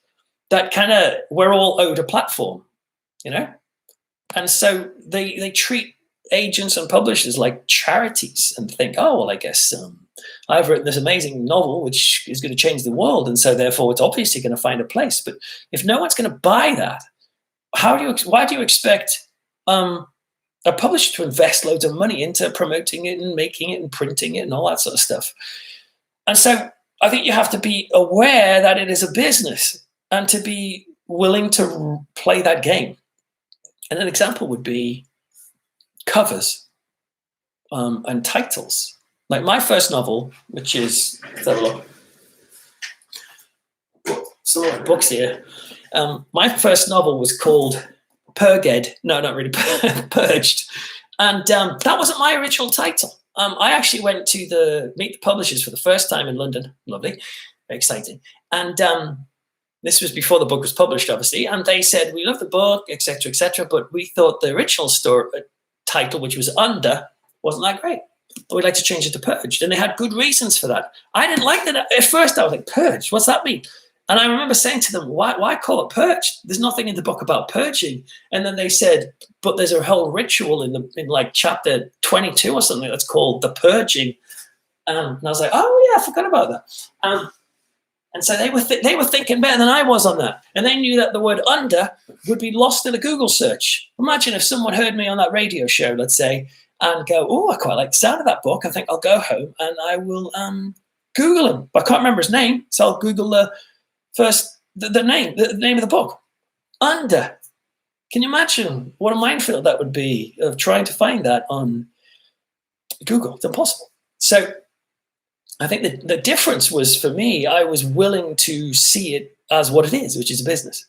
Speaker 1: that kind of we're all owed a platform, and so they treat agents and publishers like charities and think, oh well, I guess I've written this amazing novel which is going to change the world, and so therefore it's obviously going to find a place. But if no one's going to buy that, why do you expect a publisher to invest loads of money into promoting it and making it and printing it and all that sort of stuff? And so I think you have to be aware that it is a business and to be willing to play that game. And an example would be covers and titles. Like my first novel, which is, let's have a look. There's a lot of books here. My first novel was called Purged. No, not really, Purged. And that wasn't my original title. I actually went to meet the publishers for the first time in London. Lovely, very exciting. And this was before the book was published, obviously. And they said, we love the book, etc., but we thought the original title, which was Under, wasn't that great. We'd like to change it to Purged. And they had good reasons for that. I didn't like that. At first, I was like, Purged? What's that mean? And I remember saying to them, why call it Purged? There's nothing in the book about purging. And then they said, but there's a whole ritual in like chapter 22 or something that's called the purging. And I was like, oh yeah, I forgot about that. And so they were thinking better than I was on that. And they knew that the word under would be lost in a Google search. Imagine if someone heard me on that radio show, let's say, and go, oh, I quite like the sound of that book. I think I'll go home and I will Google him. But I can't remember his name, so I'll Google the name of the book. Under. Can you imagine what a minefield that would be of trying to find that on Google? It's impossible. So I think the difference was, for me, I was willing to see it as what it is, which is a business.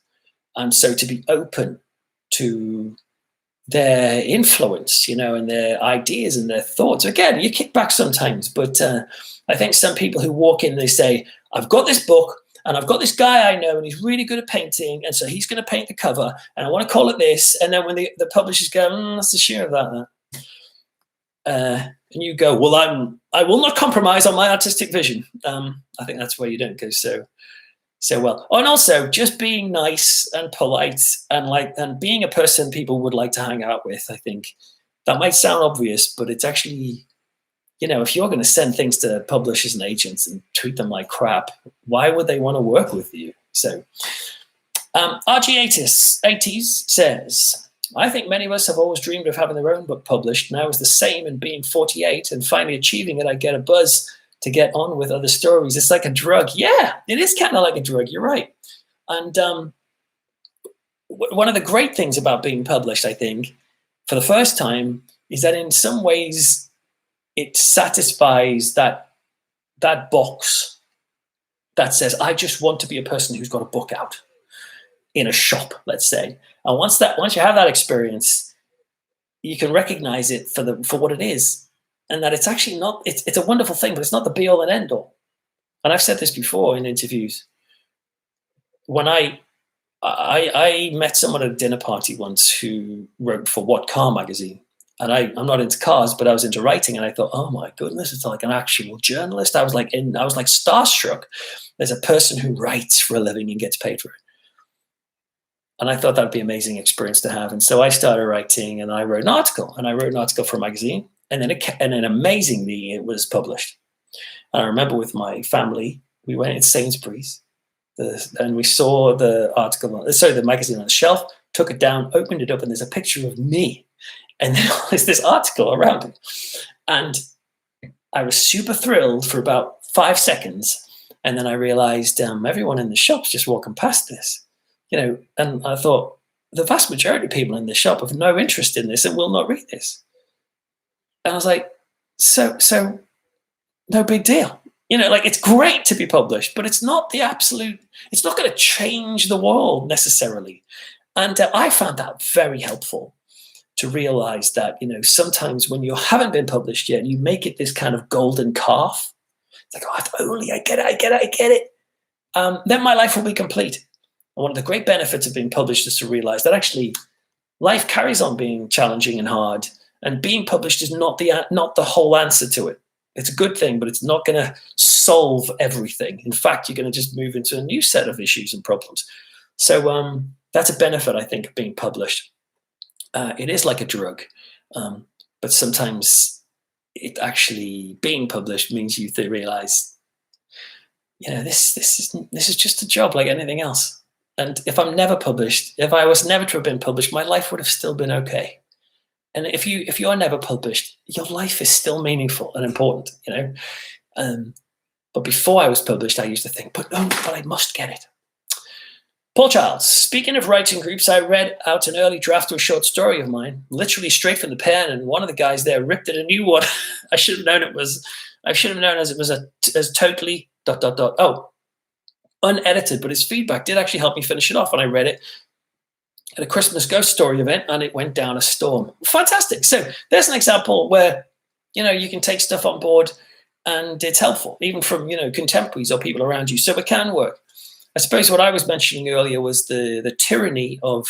Speaker 1: And so to be open to their influence, and their ideas and their thoughts. Again, you kick back sometimes, but I think some people who walk in, they say, I've got this book and I've got this guy I know and he's really good at painting, and so he's going to paint the cover and I want to call it this. And then when the publishers go, that's the share of that. And you go, well, I will not compromise on my artistic vision. I think that's where you don't go so well. Oh, and also just being nice and polite and being a person people would like to hang out with. I think that might sound obvious, but it's actually, if you're going to send things to publishers and agents and treat them like crap, why would they want to work with you? So RG80s says, I think many of us have always dreamed of having their own book published. Now is the same, and being 48 and finally achieving it, I get a buzz to get on with other stories. It's like a drug. Yeah, it is kind of like a drug. You're right. And one of the great things about being published, I think, for the first time, is that in some ways it satisfies that box that says, I just want to be a person who's got a book out in a shop, let's say. And once you have that experience, you can recognize it for what it is. And that it's actually not, it's a wonderful thing, but it's not the be all and end all. And I've said this before in interviews. When I met someone at a dinner party once who wrote for What Car magazine. And I'm not into cars, but I was into writing. And I thought, oh my goodness, it's like an actual journalist. I was like starstruck. There's a person who writes for a living and gets paid for it. And I thought that'd be an amazing experience to have. And so I started writing, and I wrote an article, for a magazine. And then amazingly, it was published. And I remember with my family, we went in Sainsbury's, and we saw the magazine on the shelf, took it down, opened it up, and there's a picture of me. And then there's this article around it. And I was super thrilled for about 5 seconds. And then I realized everyone in the shop's just walking past this, and I thought the vast majority of people in the shop have no interest in this and will not read this. And I was like, so no big deal. Like, it's great to be published, but it's not it's not going to change the world necessarily. And I found that very helpful to realize that, sometimes when you haven't been published yet, you make it this kind of golden calf. It's like, oh, if only I get it. Then my life will be complete. And one of the great benefits of being published is to realize that actually life carries on being challenging and hard. And being published is not the whole answer to it. It's a good thing, but it's not going to solve everything. In fact, you're going to just move into a new set of issues and problems. So that's a benefit, I think, of being published. It is like a drug, but sometimes it actually being published means you realize, this is just a job like anything else. And if I'm never published, if I was never to have been published, my life would have still been okay. And if you are never published, your life is still meaningful and important, But before I was published, I used to think, but I must get it. Paul Childs, speaking of writing groups, I read out an early draft of a short story of mine, literally straight from the pen, and one of the guys there ripped it a new one. I should have known as it was as totally ... unedited, but his feedback did actually help me finish it off, and I read it at a Christmas ghost story event, and it went down a storm. Fantastic. So there's an example where, you can take stuff on board and it's helpful, even from, contemporaries or people around you. So it can work. I suppose what I was mentioning earlier was the tyranny of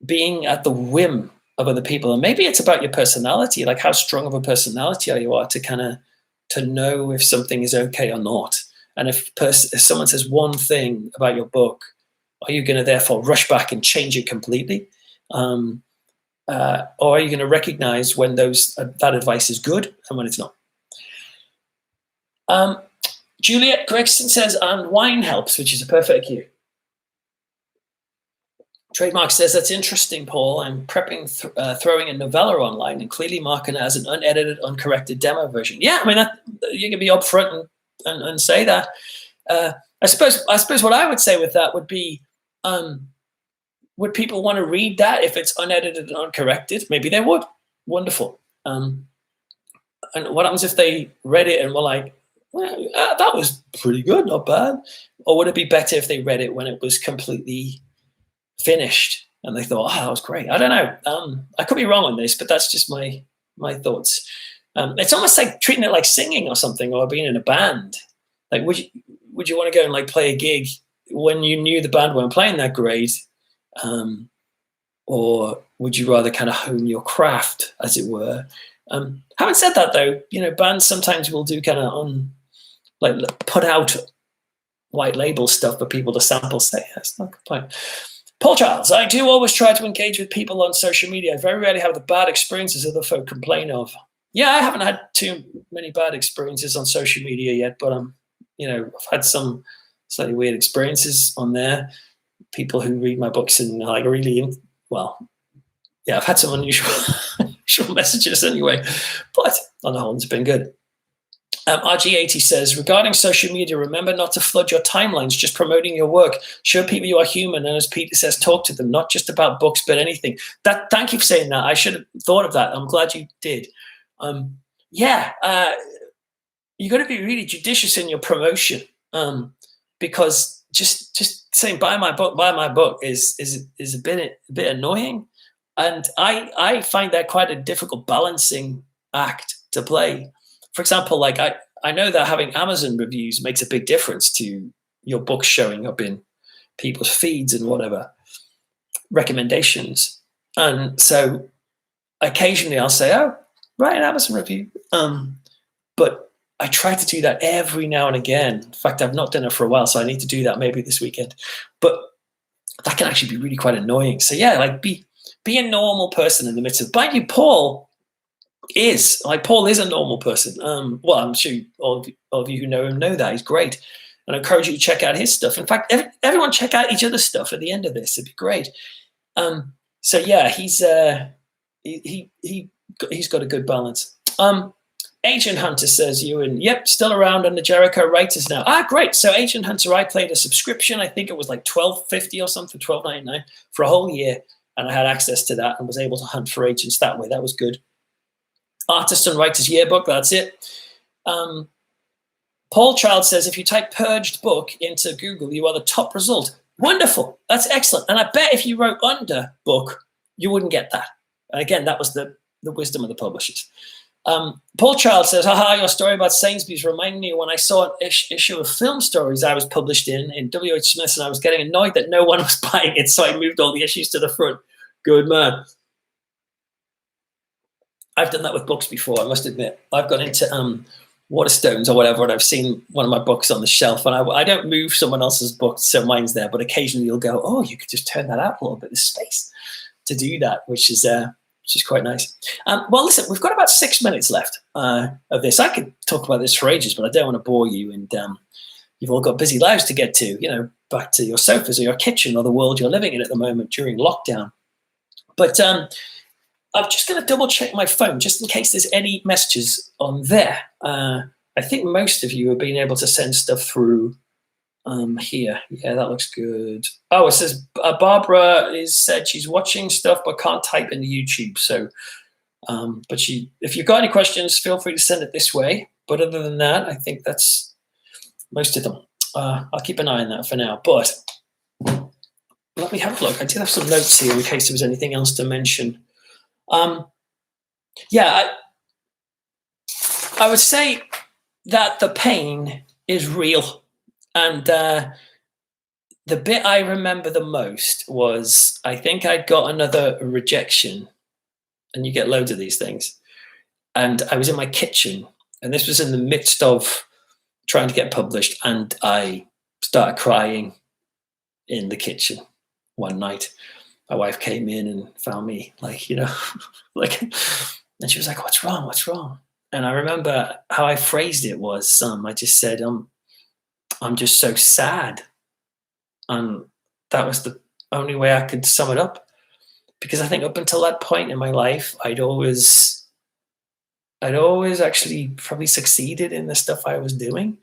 Speaker 1: being at the whim of other people. And maybe it's about your personality, like how strong of a personality you are to know if something is okay or not. And if someone says one thing about your book, are you going to therefore rush back and change it completely? Or are you going to recognize when that advice is good and when it's not? Juliet Gregson says, and wine helps, which is a perfect cue. Trademark says, that's interesting, Paul. I'm prepping, throwing a novella online and clearly marking it as an unedited, uncorrected demo version. Yeah, I mean, you can be upfront and say that. I suppose what I would say with that would be, would people want to read that if it's unedited and uncorrected? Maybe they would. Wonderful. And what happens if they read it and were like, well, that was pretty good, not bad? Or would it be better if they read it when it was completely finished and they thought, that was great? I don't know. I could be wrong on this, but that's just my thoughts. It's almost like treating it like singing or something, or being in a band. Like, would you want to go and like play a gig when you knew the band weren't playing that great? Or would you rather kind of hone your craft, as it were? Having said that, though, bands sometimes will do kind of put out white label stuff for people to sample. Say, that's not a good point. Paul Childs, I do always try to engage with people on social media. I very rarely have the bad experiences other folk complain of. Yeah, I haven't had too many bad experiences on social media yet, but I've had some slightly weird experiences on there. People who read my books and like really, I've had some unusual messages anyway, but on the whole, it's been good. RG80 says, regarding social media, remember not to flood your timelines, just promoting your work. Show people you are human, and as Peter says, talk to them, not just about books, but anything. Thank you for saying that. I should have thought of that. I'm glad you did. You got to be really judicious in your promotion, because just saying buy my book is a bit annoying, and I find that quite a difficult balancing act to play. For example, like I know that having Amazon reviews makes a big difference to your book showing up in people's feeds and whatever recommendations. And so occasionally I'll say, oh, write an Amazon review. But I try to do that every now and again. In fact, I've not done it for a while, so I need to do that maybe this weekend. But that can actually be really quite annoying. So yeah, like be a normal person in the midst of. Mind you, Paul is a normal person. Well, I'm sure all of you who know him know that he's great, and I encourage you to check out his stuff. In fact, everyone check out each other's stuff at the end of this. It'd be great. So yeah, he's got a good balance. Agent Hunter says, Ewan, yep, still around on the Jericho Writers now. Ah, great. So Agent Hunter, I played a subscription. I think it was like $12.50 or something, $12.99 for a whole year. And I had access to that and was able to hunt for agents that way. That was good. Artist and Writers Yearbook, that's it. Paul Child says, if you type purged book into Google, you are the top result. Wonderful. That's excellent. And I bet if you wrote under book, you wouldn't get that. And again, that was the wisdom of the publishers. Paul Child says, haha, your story about Sainsbury's reminded me when I saw an issue of Film Stories I was published in W.H. Smith's, and I was getting annoyed that no one was buying it, so I moved all the issues to the front. Good man. I've done that with books before, I must admit. I've gone into Waterstones or whatever, and I've seen one of my books on the shelf, and I don't move someone else's book so mine's there, but occasionally you'll go, oh, you could just turn that out a little bit. There's space to do that, which is quite nice. Well, listen, we've got about 6 minutes left of this. I could talk about this for ages, but I don't want to bore you, and you've all got busy lives to get to, back to your sofas or your kitchen or the world you're living in at the moment during lockdown. But I'm just going to double check my phone just in case there's any messages on there. I think most of you have been able to send stuff through here. Yeah, that looks good. Oh, it says Barbara said she's watching stuff but can't type into YouTube. So, but if you've got any questions, feel free to send it this way. But other than that, I think that's most of them. I'll keep an eye on that for now. But let me have a look. I did have some notes here in case there was anything else to mention. Yeah, I would say that the pain is real. And the bit I remember the most was, I think I'd got another rejection, and you get loads of these things. And I was in my kitchen, and this was in the midst of trying to get published, and I started crying in the kitchen one night. My wife came in and found me, and she was like, what's wrong? What's wrong? And I remember how I phrased it was, I just said, I'm just so sad. And that was the only way I could sum it up. Because I think up until that point in my life, I'd always actually probably succeeded in the stuff I was doing.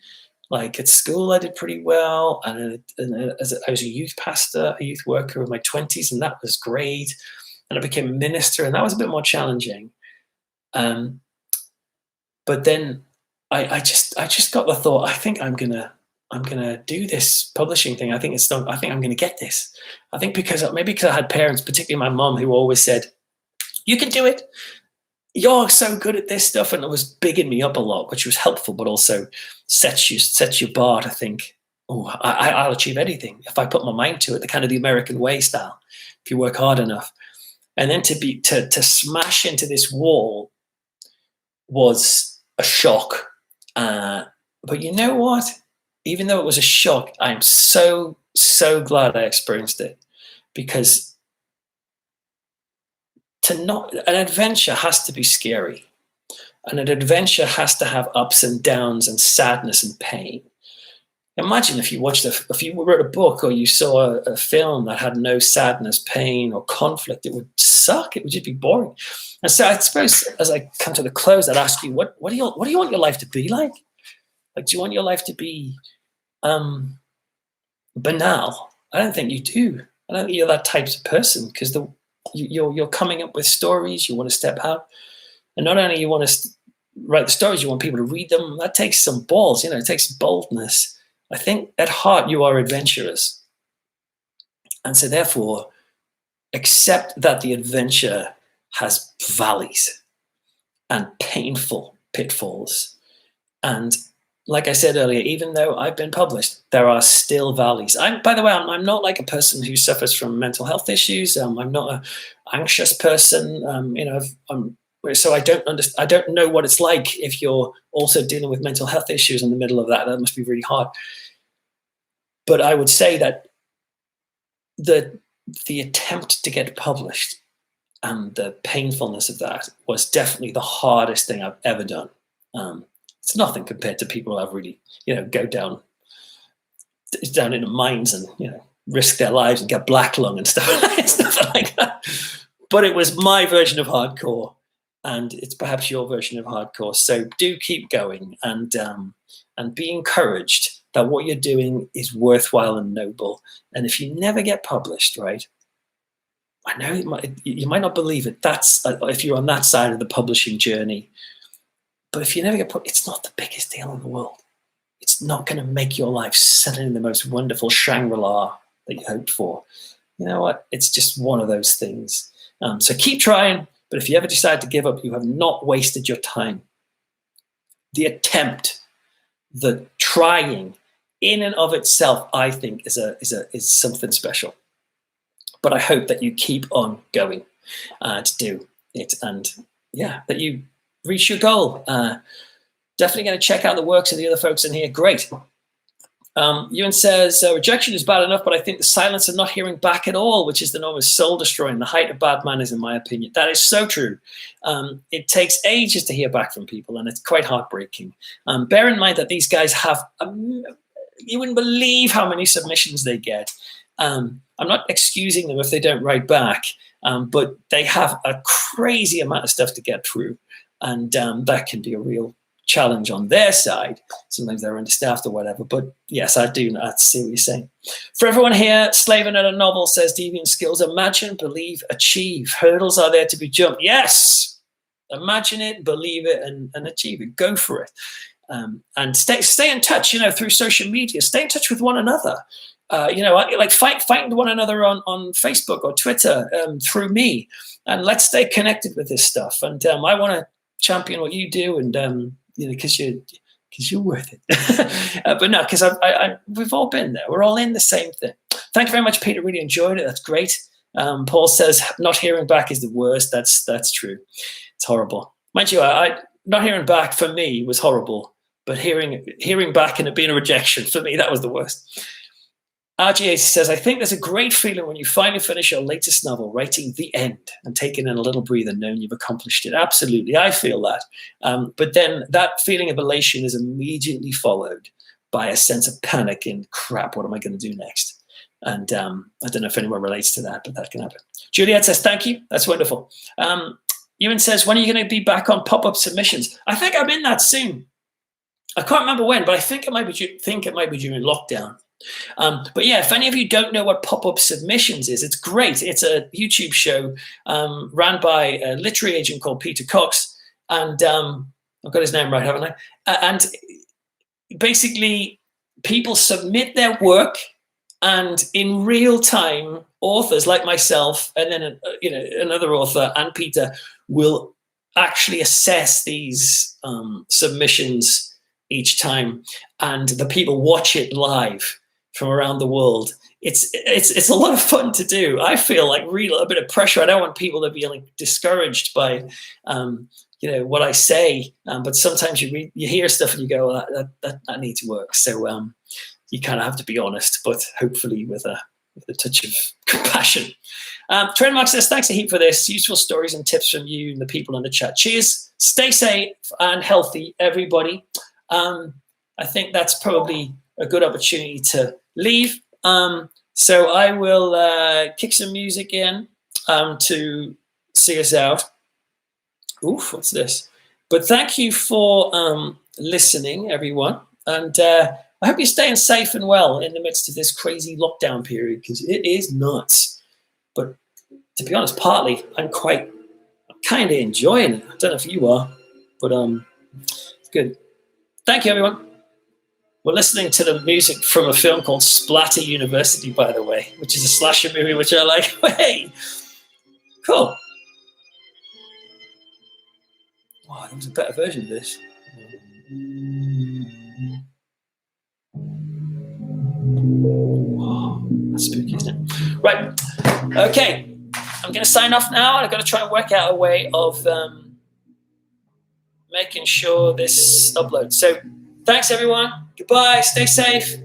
Speaker 1: Like at school, I did pretty well. And as I was a youth pastor, a youth worker in my 20s, and that was great. And I became a minister, and that was a bit more challenging. But then I just got the thought, I think I'm gonna do this publishing thing. I think I'm gonna get this. I think because I had parents, particularly my mom, who always said, you can do it. You're so good at this stuff, and it was bigging me up a lot, which was helpful, but also sets your bar to think, oh, I'll achieve anything if I put my mind to it, the kind of the American way style, if you work hard enough. And then to smash into this wall was a shock. But you know what? Even though it was a shock, I'm so glad I experienced it, because an adventure has to be scary, and an adventure has to have ups and downs and sadness and pain. Imagine if you wrote a book or you saw a film that had no sadness, pain, or conflict, it would suck. It would just be boring. And so I suppose as I come to the close, I'd ask you, what do you want your life to be like? Like, do you want your life to be banal? I don't think you do. I don't think you're that type of person, because you're coming up with stories. You want to step out, and not only you want to write the stories, you want people to read them. That takes some balls, it takes boldness. I think at heart you are adventurous, and so therefore accept that the adventure has valleys and painful pitfalls. And like I said earlier, even though I've been published, there are still valleys. By the way, I'm not like a person who suffers from mental health issues. I'm not an anxious person. So I don't know what it's like if you're also dealing with mental health issues in the middle of that. That must be really hard. But I would say that the attempt to get published and the painfulness of that was definitely the hardest thing I've ever done. It's nothing compared to people who have really, go down into mines and, risk their lives and get black lung and stuff like that. But it was my version of hardcore. and it's perhaps your version of hardcore. So do keep going, and be encouraged that what you're doing is worthwhile and noble. And if you never get published, right? I know you might not believe it. That's if you're on that side of the publishing journey. But if you never get published, it's not the biggest deal in the world. It's not going to make your life settle in the most wonderful Shangri-La that you hoped for. You know what? It's just one of those things. So keep trying. But if you ever decide to give up, you have not wasted your time. The attempt, the trying, in and of itself, I think is something special. But I hope that you keep on going to do it, and that you reach your goal. Definitely going to check out the works of the other folks in here. Great. Ewan says, rejection is bad enough, but I think the silence of not hearing back at all, which is the norm, is soul destroying. The height of bad manners, in my opinion. That is so true. It takes ages to hear back from people, and it's quite heartbreaking. Bear in mind that these guys have, you wouldn't believe how many submissions they get. I'm not excusing them if they don't write back, but they have a crazy amount of stuff to get through, and that can be a real challenge on their side. Sometimes they're understaffed or whatever, but yes, I see what you're saying. For everyone here, Slaving at a Novel says, deviant skills: imagine, believe, achieve. Hurdles are there to be jumped. Yes, imagine it, believe it, and achieve it. Go for it. And stay in touch, through social media. Stay in touch with one another. Like find one another on Facebook or Twitter through me, and let's stay connected with this stuff. And I want to champion what you do, and because you're worth it. But no, because we've all been there. We're all in the same thing. Thank you very much, Peter. Really enjoyed it. That's great. Paul says not hearing back is the worst. That's true. It's horrible. Mind you, not hearing back for me was horrible, but hearing back and it being a rejection, for me, that was the worst. RGA says, I think there's a great feeling when you finally finish your latest novel, writing the end and taking in a little breather, knowing you've accomplished it. Absolutely, I feel that. But then that feeling of elation is immediately followed by a sense of panic and crap, what am I going to do next? And I don't know if anyone relates to that, but that can happen. Juliet says, thank you. That's wonderful. Ewan says, when are you going to be back on pop-up submissions? I think I'm in that soon. I can't remember when, but I think it might be during lockdown. But yeah, if any of you don't know what pop-up submissions is, it's great. It's a YouTube show ran by a literary agent called Peter Cox, and I've got his name right, haven't I? And basically, people submit their work, and in real time, authors like myself, and then another author and Peter will actually assess these submissions each time, and the people watch it live from around the world. It's a lot of fun to do. I feel like really a bit of pressure. I don't want people to be like discouraged by what I say, but sometimes you hear stuff and you go, that needs work. So you kind of have to be honest, but hopefully with a touch of compassion. Trademark says, thanks a heap for this. Useful stories and tips from you and the people in the chat. Cheers. Stay safe and healthy, everybody. I think that's probably a good opportunity to leave. So I will kick some music in to see us out. Oof, what's this? But thank you for listening, everyone. And I hope you're staying safe and well in the midst of this crazy lockdown period, because it is nuts. But to be honest, partly I'm kind of enjoying it. I don't know if you are, but it's good. Thank you, everyone. We're listening to the music from a film called Splatter University, by the way, which is a slasher movie, which I like. Hey, cool. Wow, there was a better version of this. Wow, that's spooky, isn't it? Right. Okay. I'm going to sign off now. I've got to try and work out a way of making sure this uploads. So thanks, everyone. Goodbye. Stay safe.